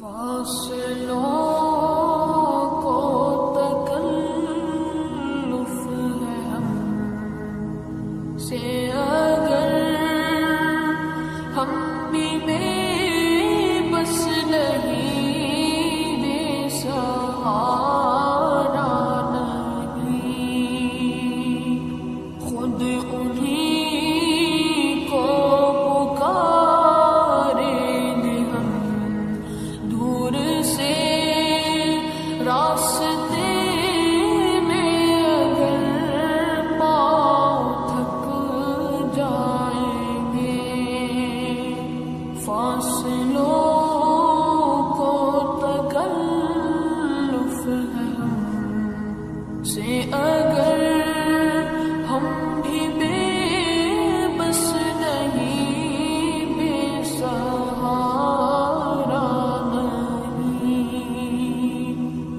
فاصلوں کو تکلف ہے ہم سے اگر ہم بھی بے بس نہیں بے سہارا نہیں خود انہیں کو پکاریں گے ہم دور سے راستے میں اگر پاؤں تھک جائیں گے فاصلوں کو تکلف ہے ہم سے اگر ہم بھی بے بس نہیں بے سہارا نہیں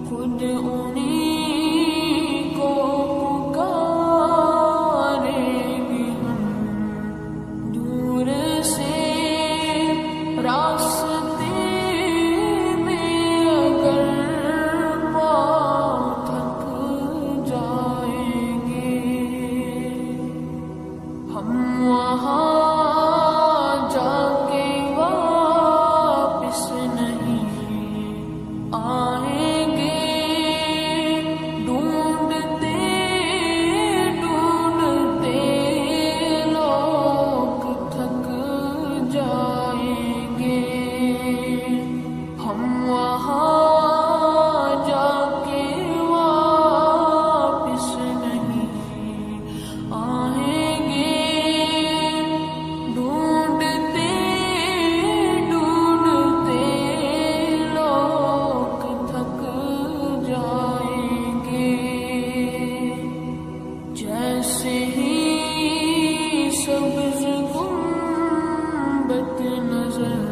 خود انہیں کو پکاریں گے ہم دور سے راستے میں اگر پاؤں تھک جائیں گے ہم وہاں جا کے واپس نہیں آئیں گے ڈھونڈتے ڈھونڈتے لوگ تھک جائیں گے ہم وہاں جا کے واپس نہیں آئیں گے ڈھونڈتے ڈھونڈتے لوگ تھک جائیں گے جیسے ہی سبز گنبد نظر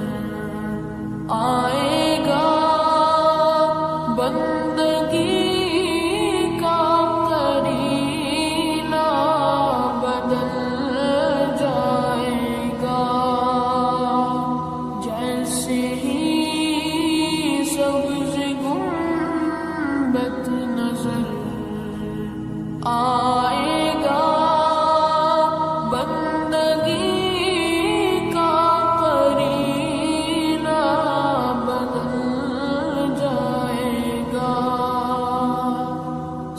آئے گا بندگی کا قرینہ بدل جائے گا جیسے ہی سبز گنبد نظر آئے گا بندگی کا قرینہ بدل جائے گا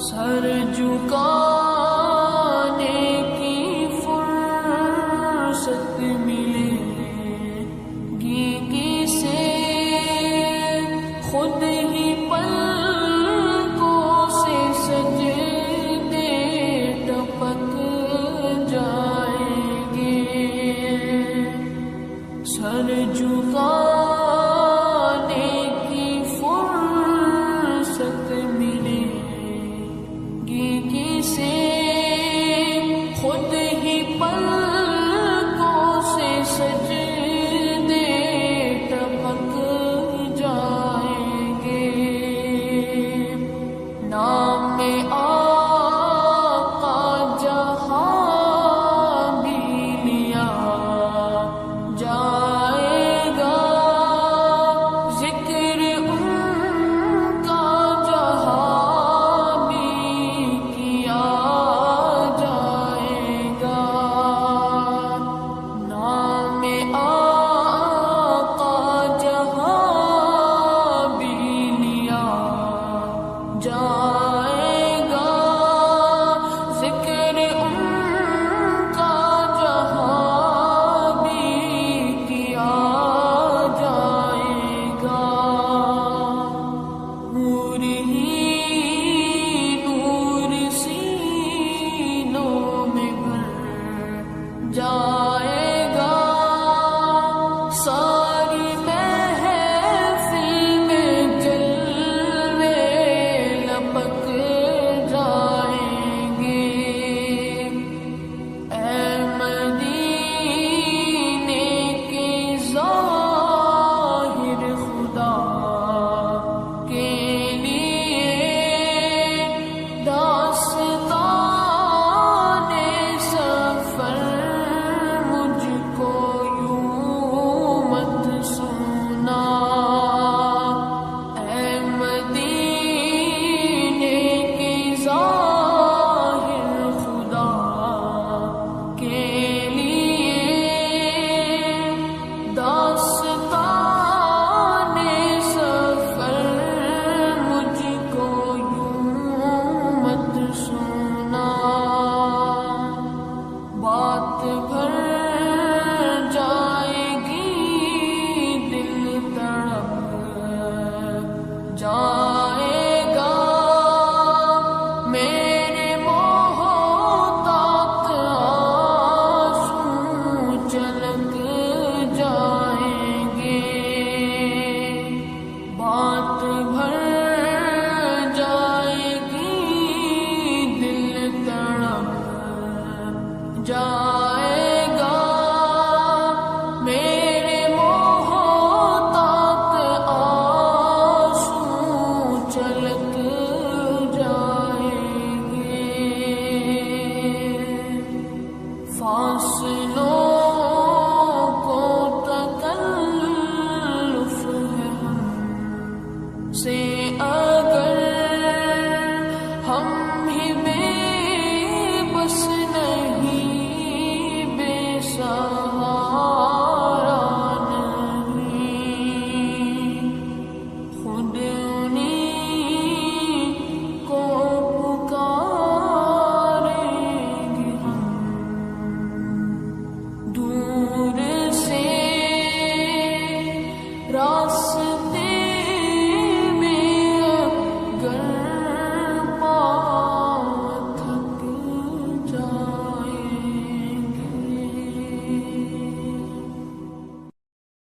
سر جھکانے کی فرصت ملے گی کسے خود ہی پلکوں سے سجدے ٹپک جائیں گے سر جھکانے کی فرصت ملے گی کسے خود ہی پلکوں سے سجدے ٹپک جائیں گے نام آقا جہاں بھی لیا جائے گا ذکر ان کا جہاں بھی کیا جائے گا نام آقا جہاں بھی لیا جائے گا ذکر ان کا جہاں بھی کیا جائے گا نور ہی نور سینوں میں بھر جائے گا